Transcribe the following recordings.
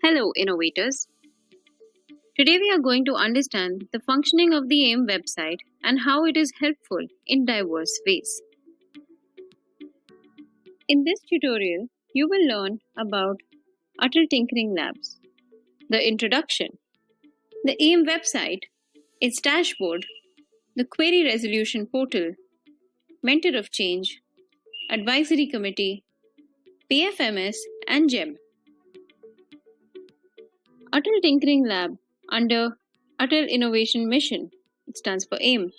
Hello, innovators. Today we are going to understand the functioning of the AIM website and how it is helpful in diverse ways. In this tutorial, you will learn about Atal Tinkering Labs, the introduction, the AIM website, its dashboard, the query resolution portal, mentor of change, advisory committee, PFMS, and GEM. Atal Tinkering Lab under Atal Innovation Mission, it stands for AIM,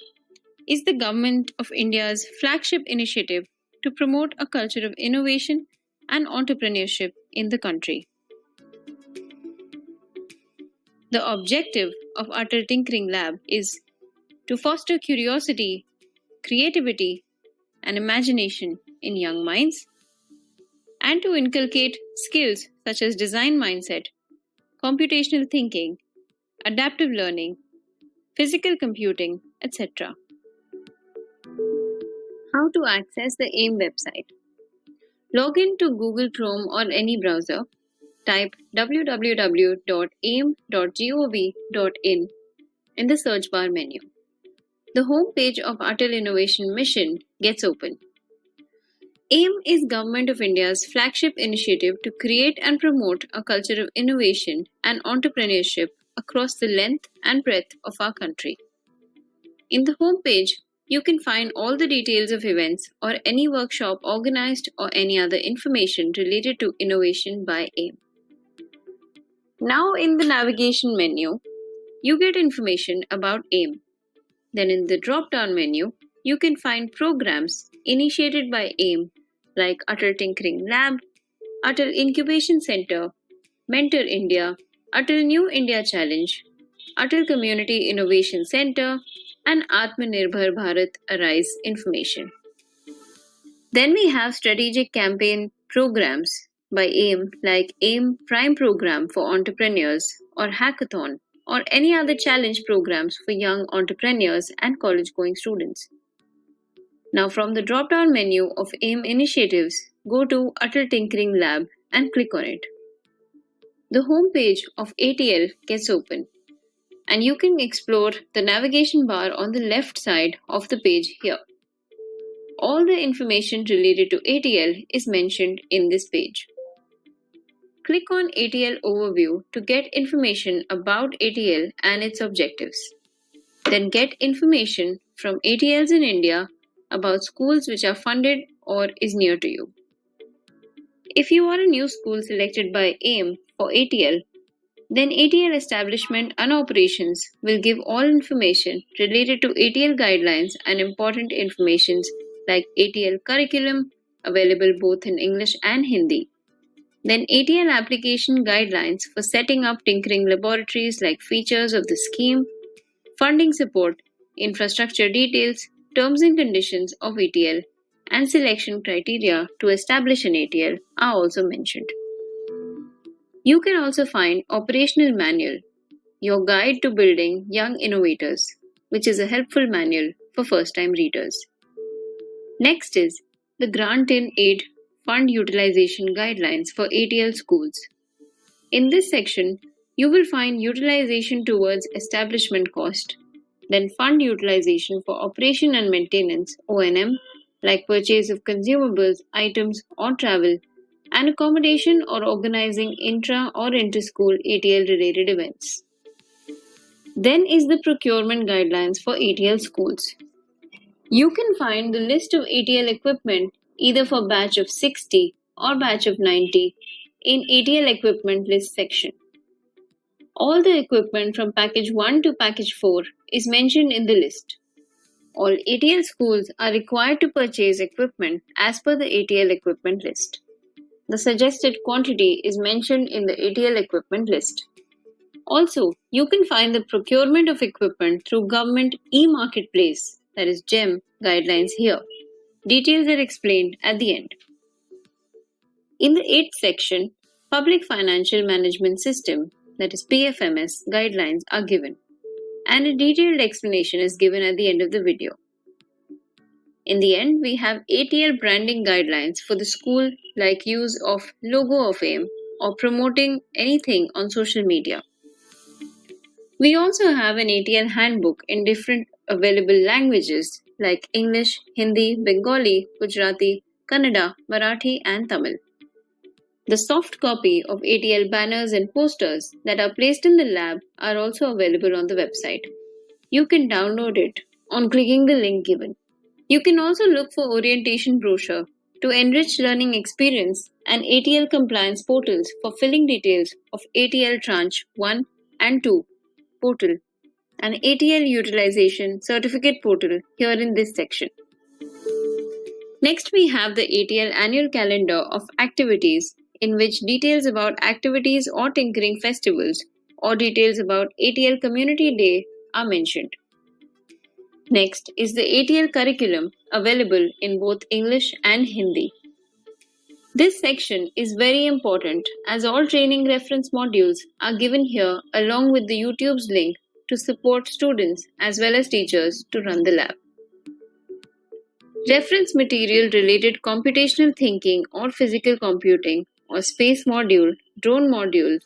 is the Government of India's flagship initiative to promote a culture of innovation and entrepreneurship in the country. The objective of Atal Tinkering Lab is to foster curiosity, creativity, and imagination in young minds, and to inculcate skills such as design mindset, computational thinking, adaptive learning, physical computing, etc. How to access the AIM website? Log in to Google Chrome or any browser. Type www.aim.gov.in in the search bar menu. The home page of Atal Innovation Mission gets open. AIM is Government of India's flagship initiative to create and promote a culture of innovation and entrepreneurship across the length and breadth of our country. In the home page, you can find all the details of events or any workshop organized or any other information related to innovation by AIM. Now in the navigation menu, you get information about AIM. Then in the drop-down menu, you can find programs initiated by AIM like Atal Tinkering Lab, Atal Incubation Center, Mentor India, Atal New India Challenge, Atal Community Innovation Center, and Atmanirbhar Bharat Arise information. Then we have strategic campaign programs by AIM like AIM Prime Program for Entrepreneurs or Hackathon or any other challenge programs for young entrepreneurs and college-going students. Now from the drop-down menu of AIM initiatives, go to Atal Tinkering Lab and click on it. The home page of ATL gets open and you can explore the navigation bar on the left side of the page here. All the information related to ATL is mentioned in this page. Click on ATL Overview to get information about ATL and its objectives. Then get information from ATLs in India about schools which are funded or is near to you. If you are a new school selected by AIM for ATL, then ATL Establishment and Operations will give all information related to ATL guidelines and important information like ATL curriculum, available both in English and Hindi. Then ATL application guidelines for setting up tinkering laboratories like features of the scheme, funding support, infrastructure details, terms and conditions of ATL, and selection criteria to establish an ATL are also mentioned. You can also find Operational Manual, your guide to building young innovators, which is a helpful manual for first-time readers. Next is the Grant in Aid Fund Utilization Guidelines for ATL schools. In this section, you will find utilization towards establishment cost, then fund utilization for operation and maintenance (O&M), like purchase of consumables, items, or travel, and accommodation or organizing intra or inter-school ATL related events. Then is the procurement guidelines for ATL schools. You can find the list of ATL equipment either for batch of 60 or batch of 90 in ATL equipment list section. All the equipment from package 1 to package 4 is mentioned in the list. All ATL schools are required to purchase equipment as per the ATL equipment list. The suggested quantity is mentioned in the ATL equipment list. Also, you can find the procurement of equipment through Government e-Marketplace, that is GEM, guidelines here. Details are explained at the end. In the 8th section, Public Financial Management System, that is PFMS, guidelines are given, and a detailed explanation is given at the end of the video. In the end, we have ATL branding guidelines for the school like use of logo of AIM, or promoting anything on social media. We also have an ATL handbook in different available languages like English, Hindi, Bengali, Gujarati, Kannada, Marathi, and Tamil. The soft copy of ATL banners and posters that are placed in the lab are also available on the website. You can download it on clicking the link given. You can also look for orientation brochure to enrich learning experience and ATL compliance portals for filling details of ATL tranche 1 and 2 portal and ATL utilization certificate portal here in this section. Next, we have the ATL annual calendar of activities in which details about activities or tinkering festivals or details about ATL Community Day are mentioned. Next is the ATL curriculum available in both English and Hindi. This section is very important as all training reference modules are given here along with the YouTube's link to support students as well as teachers to run the lab. Reference material related computational thinking or physical computing or space module, drone module,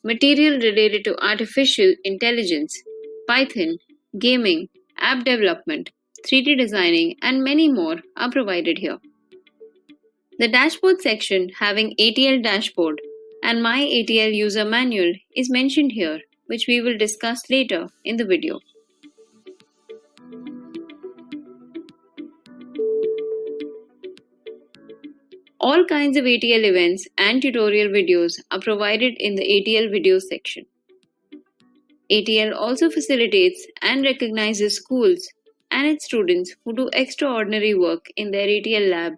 material related to artificial intelligence, Python, gaming, app development, 3D designing, and many more are provided here. The dashboard section having ATL dashboard and My ATL user manual is mentioned here, which we will discuss later in the video. All kinds of ATL events and tutorial videos are provided in the ATL videos section. ATL also facilitates and recognizes schools and its students who do extraordinary work in their ATL lab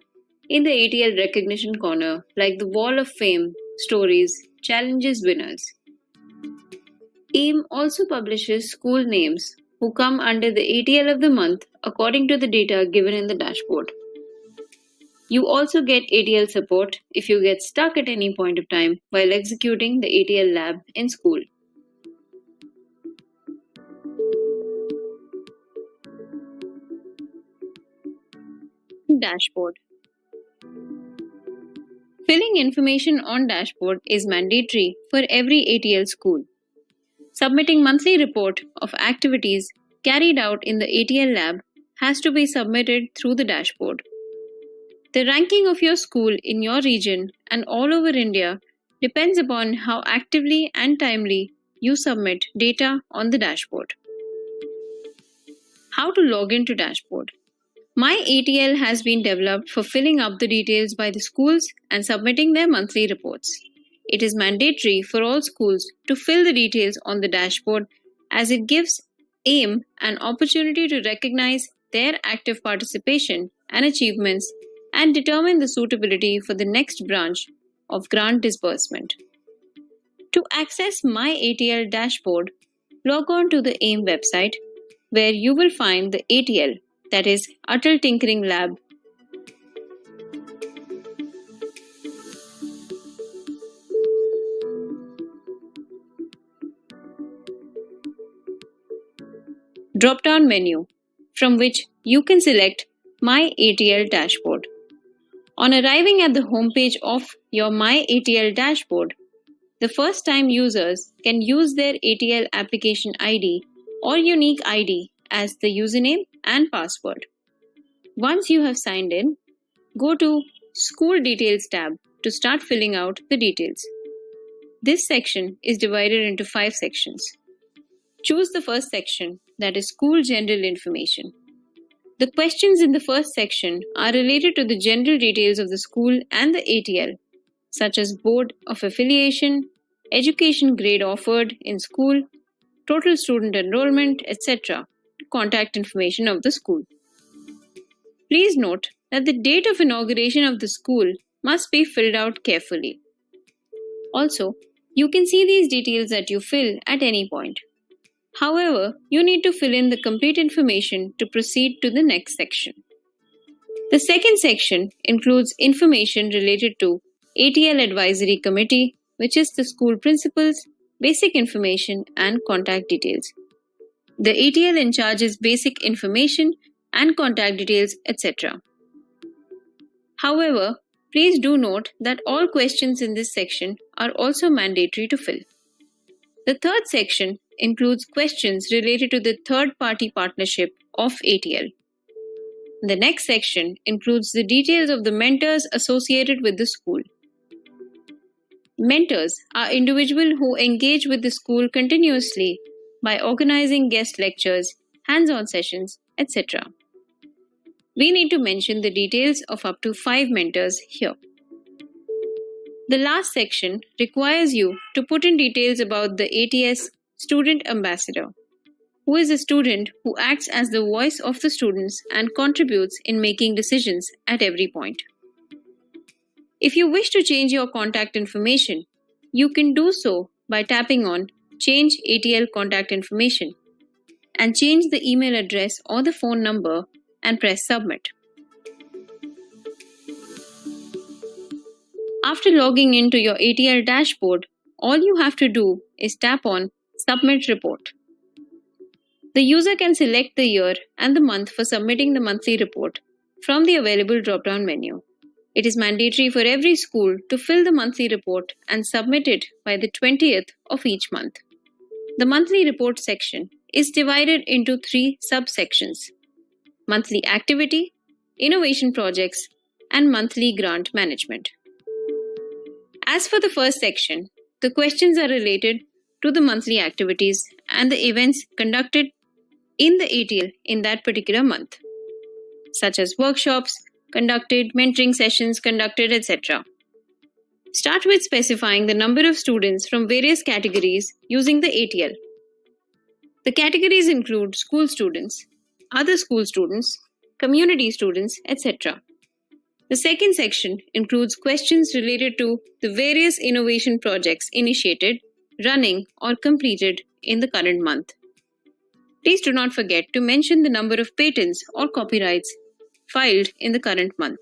in the ATL recognition corner, like the Wall of Fame, Stories, Challenges winners. AIM also publishes school names who come under the ATL of the month according to the data given in the dashboard. You also get ATL support if you get stuck at any point of time while executing the ATL lab in school. Dashboard. Filling information on dashboard is mandatory for every ATL school. Submitting monthly report of activities carried out in the ATL lab has to be submitted through the dashboard. The ranking of your school in your region and all over India depends upon how actively and timely you submit data on the dashboard. How to log into dashboard. My ATL has been developed for filling up the details by the schools and submitting their monthly reports. It is mandatory for all schools to fill the details on the dashboard as it gives AIM an opportunity to recognize their active participation and achievements and determine the suitability for the next branch of grant disbursement. To access My ATL dashboard, log on to the AIM website where you will find the ATL, that is Atal Tinkering Lab. Drop-down menu from which you can select My ATL dashboard. On arriving at the homepage of your My ATL dashboard, the first time users can use their ATL application ID or unique ID as the username and password. Once you have signed in, go to School Details tab to start filling out the details. This section is divided into 5 sections. Choose the first section, that is School General Information. The questions in the first section are related to the general details of the school and the ATL, such as board of affiliation, education grade offered in school, total student enrollment, etc., contact information of the school. Please note that the date of inauguration of the school must be filled out carefully. Also, you can see these details that you fill at any point. However, you need to fill in the complete information to proceed to the next section. The second section includes information related to ATL Advisory Committee, which is the school principals, basic information, and contact details. The ATL in charge is basic information and contact details, etc. However, Please do note that all questions in this section are also mandatory to fill. The third section includes questions related to the third-party partnership of ATL. The next section includes the details of the mentors associated with the school. Mentors are individuals who engage with the school continuously by organizing guest lectures, hands-on sessions, etc. We need to mention the details of up to 5 mentors here. The last section requires you to put in details about the ATS Student Ambassador, who is a student who acts as the voice of the students and contributes in making decisions at every point. If you wish to change your contact information, you can do so by tapping on Change ATL Contact Information and change the email address or the phone number and press Submit. After logging into your ATL dashboard, all you have to do is tap on Submit Report. The user can select the year and the month for submitting the monthly report from the available drop-down menu. It is mandatory for every school to fill the monthly report and submit it by the 20th of each month. The monthly report section is divided into 3 subsections: monthly activity, innovation projects, and monthly grant management. As for the first section, the questions are related to the monthly activities and the events conducted in the ATL in that particular month, such as workshops conducted, mentoring sessions conducted, etc. Start with specifying the number of students from various categories using the ATL. The categories include school students, other school students, community students, etc. The second section includes questions related to the various innovation projects initiated, running, or completed in the current month. Please do not forget to mention the number of patents or copyrights filed in the current month.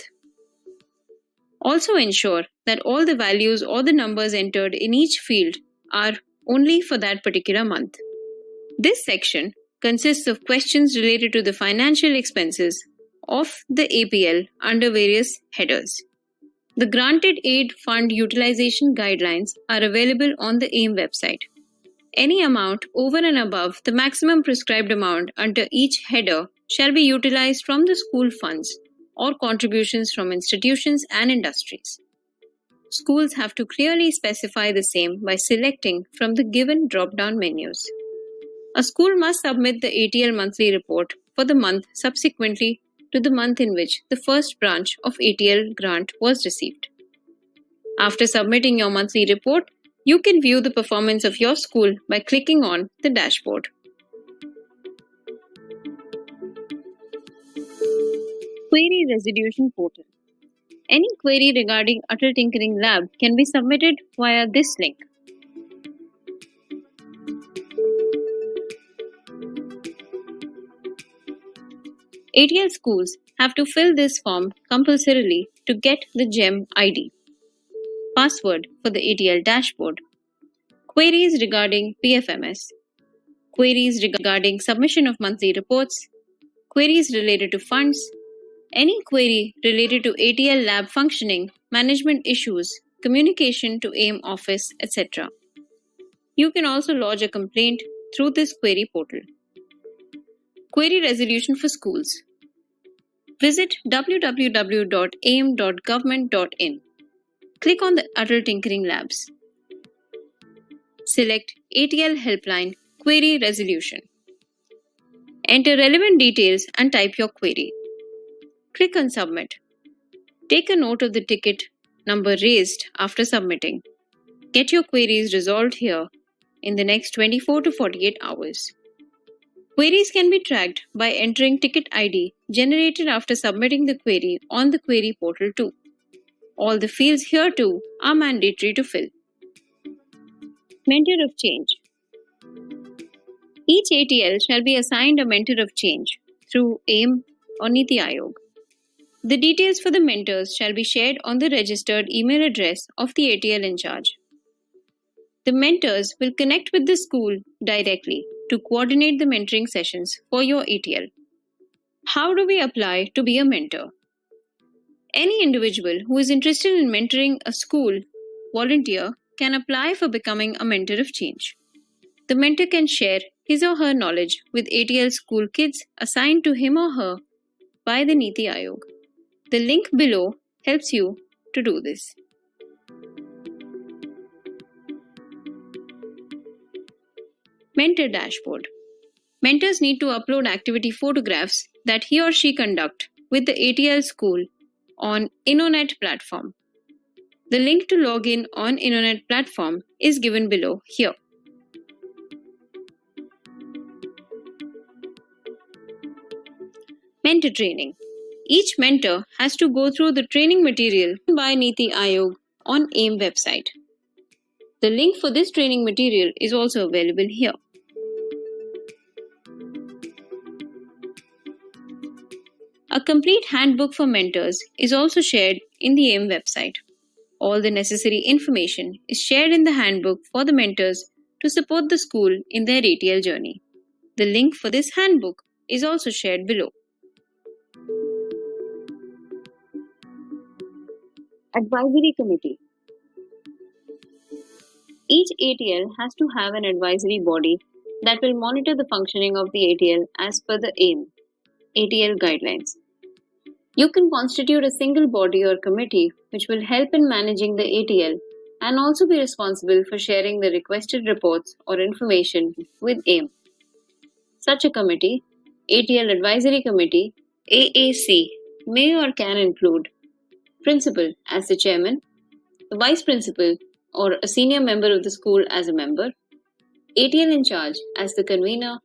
Also ensure that all the values or the numbers entered in each field are only for that particular month. This section consists of questions related to the financial expenses of the APL under various headers. The Granted Aid Fund Utilization Guidelines are available on the AIM website. Any amount over and above the maximum prescribed amount under each header shall be utilized from the school funds or contributions from institutions and industries. Schools have to clearly specify the same by selecting from the given drop-down menus. A school must submit the ATL monthly report for the month subsequently to the month in which the first branch of ATL grant was received. After submitting your monthly report, you can view the performance of your school by clicking on the dashboard. Query Resolution Portal. Any query regarding Atal Tinkering Lab can be submitted via this link. ATL schools have to fill this form compulsorily to get the GEM ID. Password for the ATL dashboard. Queries regarding PFMS. Queries regarding submission of monthly reports. Queries related to funds. Any query related to ATL lab functioning, management issues, communication to AIM office, etc. You can also lodge a complaint through this query portal. Query resolution for schools. Visit www.aim.government.in. Click on the Atal Tinkering Labs. Select ATL Helpline Query Resolution. Enter relevant details and type your query. Click on Submit. Take a note of the ticket number raised after submitting. Get your queries resolved here in the next 24 to 48 hours. Queries can be tracked by entering ticket ID generated after submitting the query on the query portal too. All the fields here too are mandatory to fill. Mentor of Change. Each ATL shall be assigned a mentor of change through AIM or NITI Ayog. The details for the mentors shall be shared on the registered email address of the ATL in charge. The mentors will connect with the school directly to coordinate the mentoring sessions for your ATL. How do we apply to be a mentor? Any individual who is interested in mentoring a school volunteer can apply for becoming a mentor of change. The mentor can share his or her knowledge with ATL school kids assigned to him or her by the NITI Ayog. The link below helps you to do this. Mentor dashboard. Mentors need to upload activity photographs that he or she conduct with the ATL school on InnoNet platform. The link to log in on InnoNet platform is given below here. Mentor training. Each mentor has to go through the training material by NITI Ayog on AIM website. The link for this training material is also available here. A complete handbook for mentors is also shared in the AIM website. All the necessary information is shared in the handbook for the mentors to support the school in their ATL journey. The link for this handbook is also shared below. Advisory Committee. Each ATL has to have an advisory body that will monitor the functioning of the ATL as per the AIM ATL guidelines. You can constitute a single body or committee which will help in managing the ATL and also be responsible for sharing the requested reports or information with AIM. Such a committee, ATL Advisory Committee, AAC, may or can include principal as the chairman, the vice principal or a senior member of the school as a member, ATL in charge as the convener,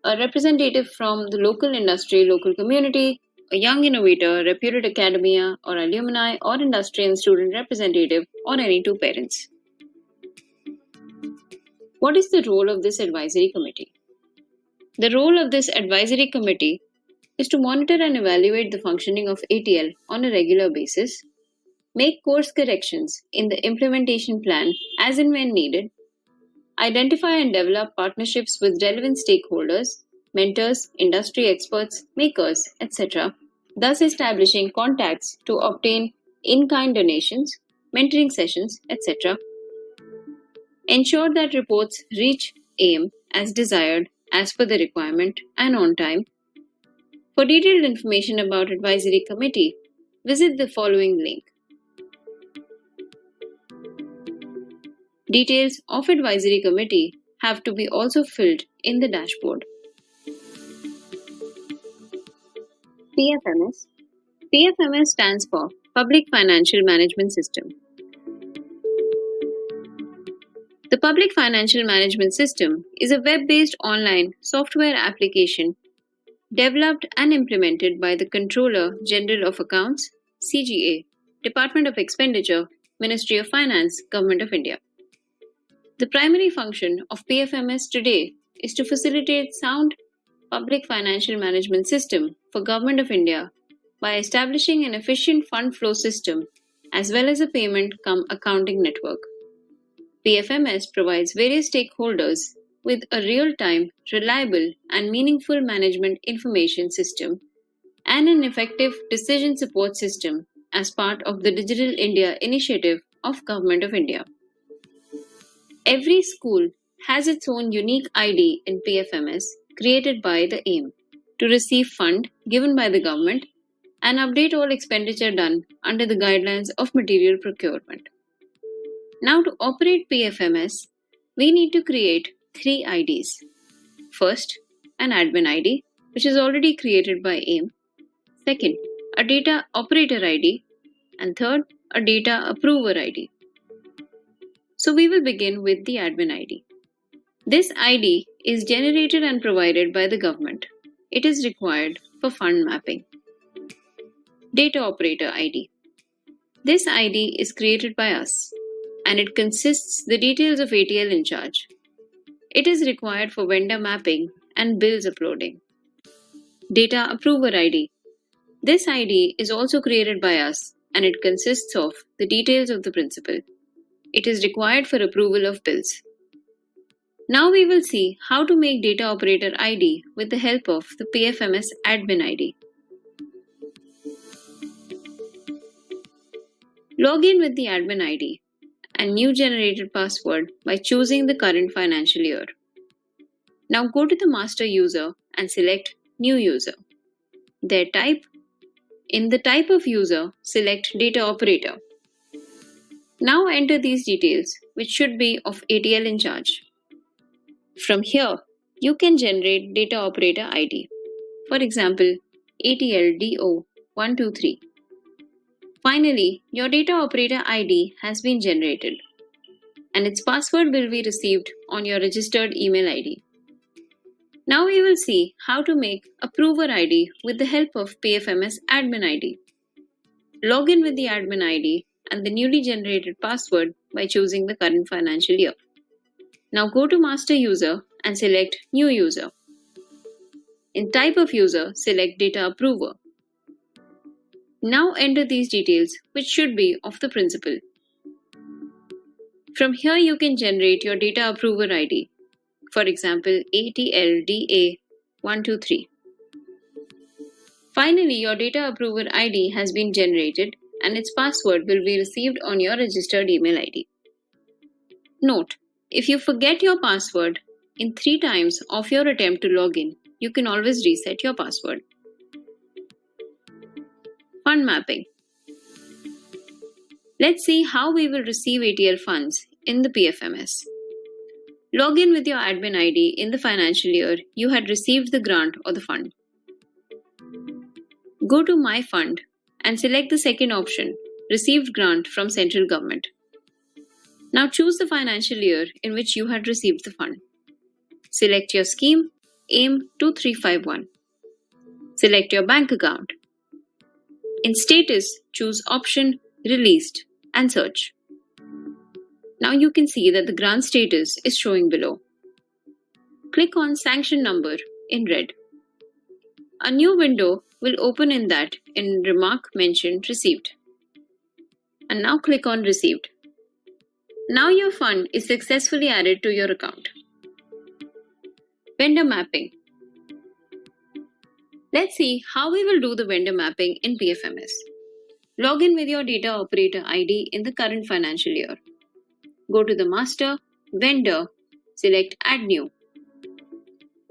a representative from the local industry, local community, a young innovator, reputed academia or alumni or industry and student representative, or any two parents. What is the role of this advisory committee? The role of this advisory committee is to monitor and evaluate the functioning of ATL on a regular basis, make course corrections in the implementation plan as and when needed, identify and develop partnerships with relevant stakeholders, mentors, industry experts, makers, etc., thus establishing contacts to obtain in-kind donations, mentoring sessions, etc. Ensure that reports reach AIM as desired as per the requirement and on time. For detailed information about Advisory Committee, visit the following link. Details of Advisory Committee have to be also filled in the dashboard. PFMS. PFMS stands for Public Financial Management System. The Public Financial Management System is a web-based online software application developed and implemented by the Controller General of Accounts, CGA, Department of Expenditure, Ministry of Finance, Government of India. The primary function of PFMS today is to facilitate sound public financial management system for Government of India by establishing an efficient fund flow system as well as a payment cum accounting network. PFMS provides various stakeholders with a real-time, reliable and meaningful management information system and an effective decision support system as part of the Digital India initiative of Government of India. Every school has its own unique ID in PFMS created by the AIM to receive fund given by the government and update all expenditure done under the guidelines of material procurement. Now to operate PFMS, we need to create 3 IDs. First, an admin ID, which is already created by AIM. Second, a data operator ID. And third, a data approver ID. So we will begin with the admin ID. This ID is generated and provided by the government. It is required for fund mapping. Data operator ID. This ID is created by us and it consists the details of ATL in charge. It is required for vendor mapping and bills uploading. Data approver ID. This ID is also created by us and it consists of the details of the principal. It is required for approval of bills. Now we will see how to make data operator ID with the help of the PFMS admin ID. Log in with the admin ID and new generated password by choosing the current financial year. Now go to the master user and select New User. There type in the type of user, select Data Operator. Now enter these details, which should be of ATL in charge. From here, you can generate Data Operator ID. For example, ATL DO123. Finally, your Data Operator ID has been generated, and its password will be received on your registered email ID. Now we will see how to make Approver ID with the help of PFMS Admin ID. Log in with the admin ID and the newly generated password by choosing the current financial year. Now go to Master User and select New User. In Type of User, select Data Approver. Now enter these details, which should be of the principal. From here you can generate your Data Approver ID. For example, ATLDA123. Finally, your Data Approver ID has been generated and its password will be received on your registered email ID. Note, if you forget your password in 3 times of your attempt to log in, you can always reset your password. Fund mapping. Let's see how we will receive ATL funds in the PFMS. Log in with your admin ID in the financial year you had received the grant or the fund. Go to My Fund and select the second option, Received Grant from Central Government. Now choose the financial year in which you had received the fund. Select your scheme, AIM 2351. Select your bank account. In status, choose option Released and search. Now you can see that the grant status is showing below. Click on Sanction Number in red. A new window will open in that in remark mentioned Received. And now click on Received. Now your fund is successfully added to your account. Vendor mapping. Let's see how we will do the vendor mapping in PFMS. Log in with your Data Operator ID in the current financial year. Go to the Master, Vendor, select Add New.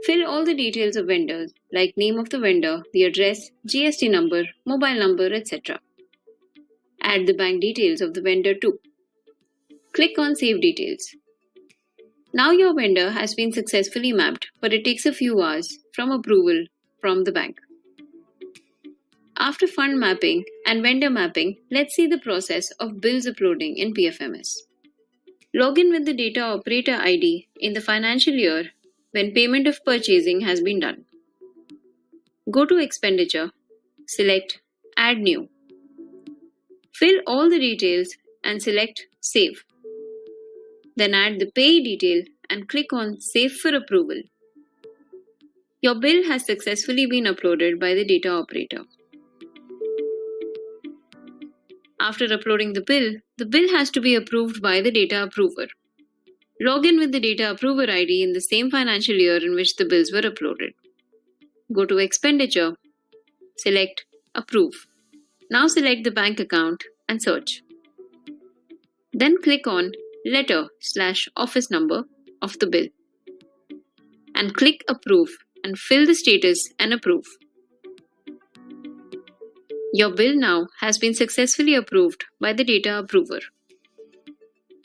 Fill all the details of vendors like name of the vendor, the address, GST number, mobile number, etc. Add the bank details of the vendor too. Click on Save Details. Now your vendor has been successfully mapped, but it takes a few hours from approval from the bank. After fund mapping and vendor mapping, let's see the process of bills uploading in PFMS. Log in with the Data Operator ID in the financial year when payment of purchasing has been done. Go to Expenditure, select Add New. Fill all the details and select Save. Then add the pay detail and click on Save for approval. Your bill has successfully been uploaded by the data operator. After uploading the bill has to be approved by the data approver. Log in with the data approver ID in the same financial year in which the bills were uploaded. Go to Expenditure, select Approve. Now select the bank account and search. Then click on Letter/Office Number of the bill and click Approve and fill the status and approve. Your bill now has been successfully approved by the data approver.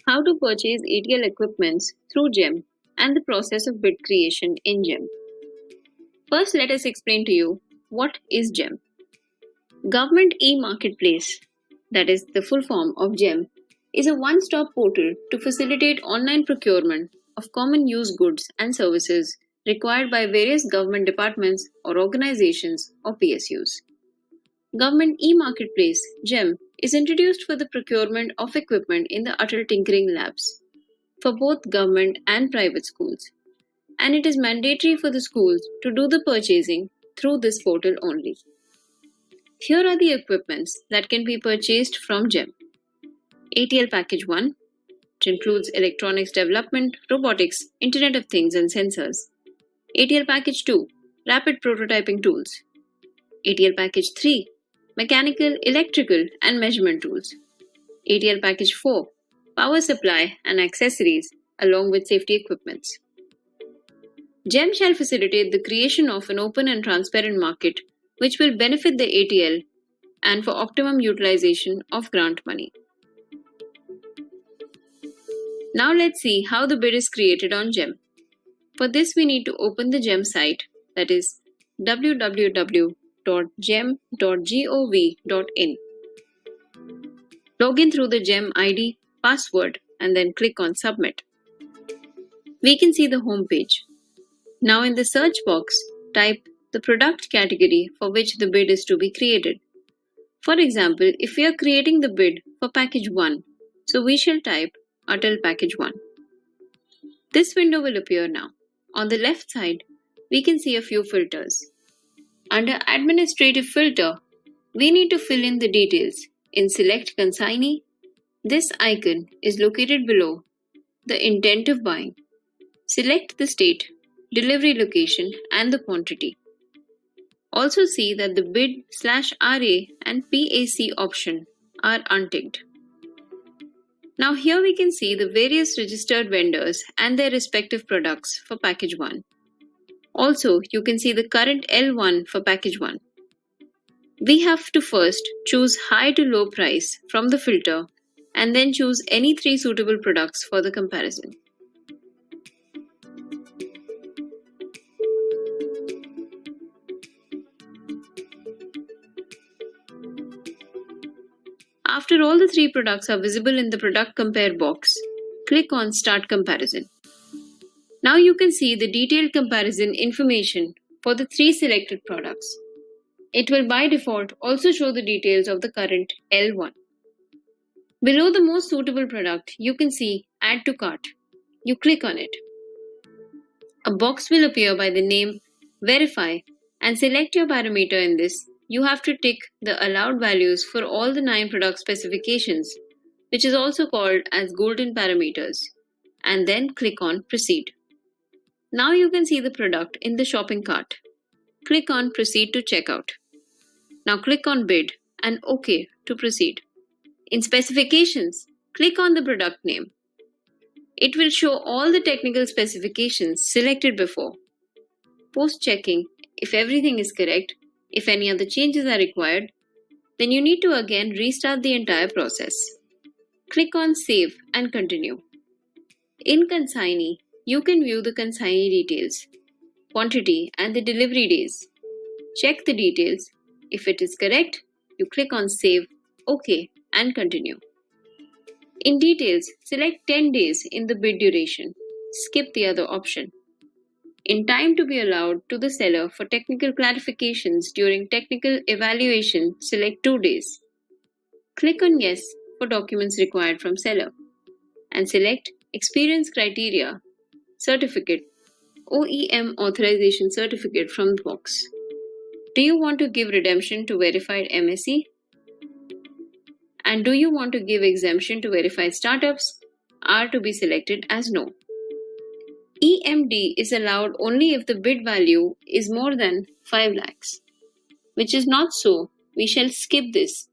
How to purchase ATL equipments through GEM and the process of bid creation in GEM. First, let us explain to you what is GEM. Government e-Marketplace, that is the full form of GEM, is a one-stop portal to facilitate online procurement of common use goods and services required by various government departments or organizations or PSUs. Government e-Marketplace (GEM) is introduced for the procurement of equipment in the Atal Tinkering Labs for both government and private schools, and it is mandatory for the schools to do the purchasing through this portal only. Here are the equipments that can be purchased from GEM. ATL Package 1, which includes electronics development, robotics, Internet of Things and sensors. ATL Package 2, rapid prototyping tools. ATL Package 3, mechanical, electrical and measurement tools. ATL Package 4, Power Supply and Accessories, along with safety equipments. GEM shall facilitate the creation of an open and transparent market which will benefit the ATL and for optimum utilization of grant money. Now let's see how the bid is created on GEM. For this we need to open the GEM site, that is www.gem.gov.in. Log in through the GEM ID, password and then click on Submit. We can see the home page. Now in the search box, type the product category for which the bid is to be created. For example, if we are creating the bid for Package 1, so we shall type ATL Package 1. This window will appear now. On the left side, we can see a few filters. Under Administrative Filter, we need to fill in the details. In Select Consignee, this icon is located below the intent of buying. Select the state, delivery location and the quantity. Also see that the bid/RA and PAC option are unticked. Now here we can see the various registered vendors and their respective products for Package 1. Also, you can see the current L1 for Package 1. We have to first choose high to low price from the filter and then choose any 3 suitable products for the comparison. After all the 3 products are visible in the Product Compare box, click on Start Comparison. Now you can see the detailed comparison information for the 3 selected products. It will by default also show the details of the current L1. Below the most suitable product, you can see Add to Cart. You click on it. A box will appear by the name Verify and select your parameter. In this, you have to tick the allowed values for all the 9 product specifications, which is also called as golden parameters, and then click on Proceed. Now you can see the product in the shopping cart. Click on Proceed to Checkout. Now click on Bid and OK to proceed. In Specifications, click on the product name. It will show all the technical specifications selected before. Post checking if everything is correct. If any other changes are required, then you need to again restart the entire process. Click on Save and Continue. In Consignee, you can view the consignee details, quantity and the delivery days. Check the details. If it is correct, you click on Save, OK and Continue. In Details, select 10 days in the bid duration. Skip the other option. In Time to be allowed to the seller for technical clarifications during technical evaluation, select 2 days. Click on Yes for documents required from seller and select Experience Criteria Certificate OEM Authorization Certificate from the box. Do you want to give redemption to verified MSE? And do you want to give exemption to verified startups? Are to be selected as No. EMD is allowed only if the bid value is more than 5 lakhs, which is not so. We shall skip this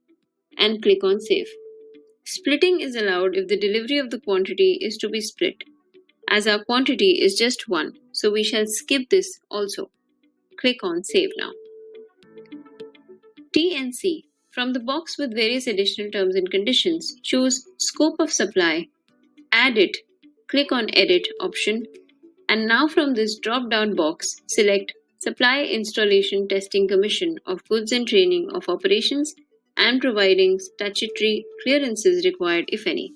and click on Save. Splitting is allowed if the delivery of the quantity is to be split, as our quantity is just 1, so we shall skip this also. Click on Save now. TNC. From the box with various additional terms and conditions, choose Scope of Supply, Add It, click on Edit option, and now from this drop-down box, select Supply Installation Testing Commission of Goods and Training of Operations and providing statutory clearances required if any.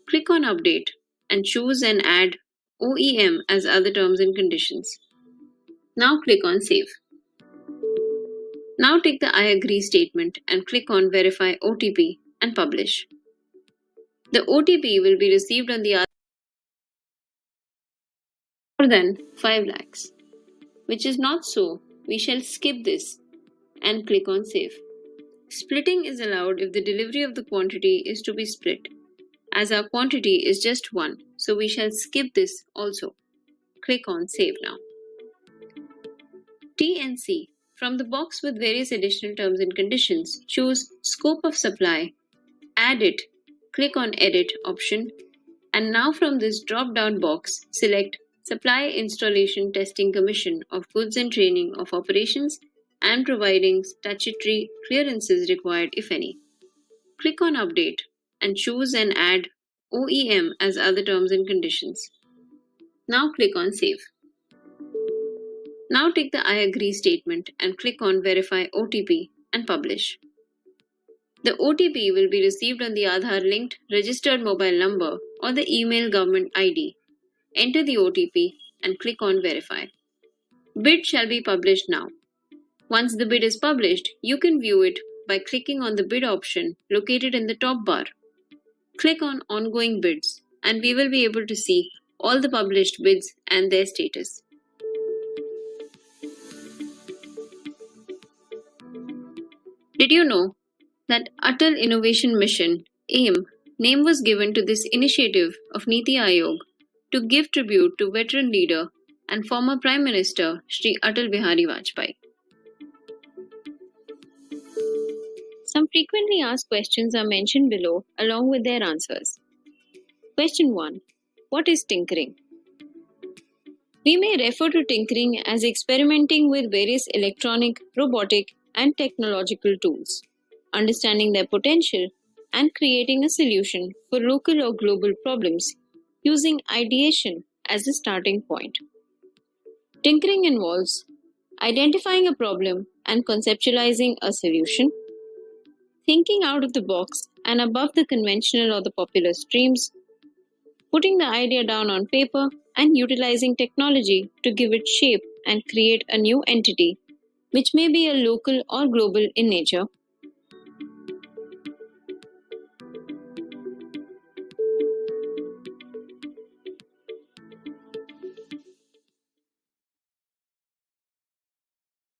Click on Update and choose and add OEM as other terms and conditions. Now click on Save. Now take the I agree statement and click on Verify OTP and publish. The OTP will be received on the other more than 5 lakhs, which is not so. We shall skip this and click on Save. Splitting is allowed if the delivery of the quantity is to be split, as our quantity is just 1, so we shall skip this also. Click on Save now. TNC. From the box with various additional terms and conditions, choose Scope of Supply, Add It, click on Edit option, and now from this drop-down box, select Supply Installation Testing Commission of Goods and Training of Operations and providing statutory clearances required if any. Click on Update and choose and add OEM as other terms and conditions. Now click on Save. Now take the I agree statement and click on Verify OTP and publish. The OTP will be received on the Aadhaar linked registered mobile number or the email government ID. Enter the OTP and click on Verify. Bid shall be published now. Once the bid is published, you can view it by clicking on the bid option located in the top bar. Click on Ongoing Bids and we will be able to see all the published bids and their status. Did you know that Atal Innovation Mission AIM name was given to this initiative of NITI Ayog to give tribute to veteran leader and former Prime Minister Shri Atal Bihari Vajpayee. Some frequently asked questions are mentioned below along with their answers. Question 1. What is tinkering? We may refer to tinkering as experimenting with various electronic, robotic, and technological tools, understanding their potential, and creating a solution for local or global problems using ideation as a starting point. Tinkering involves identifying a problem and conceptualizing a solution, thinking out of the box and above the conventional or the popular streams, putting the idea down on paper, and utilizing technology to give it shape and create a new entity, which may be a local or global in nature,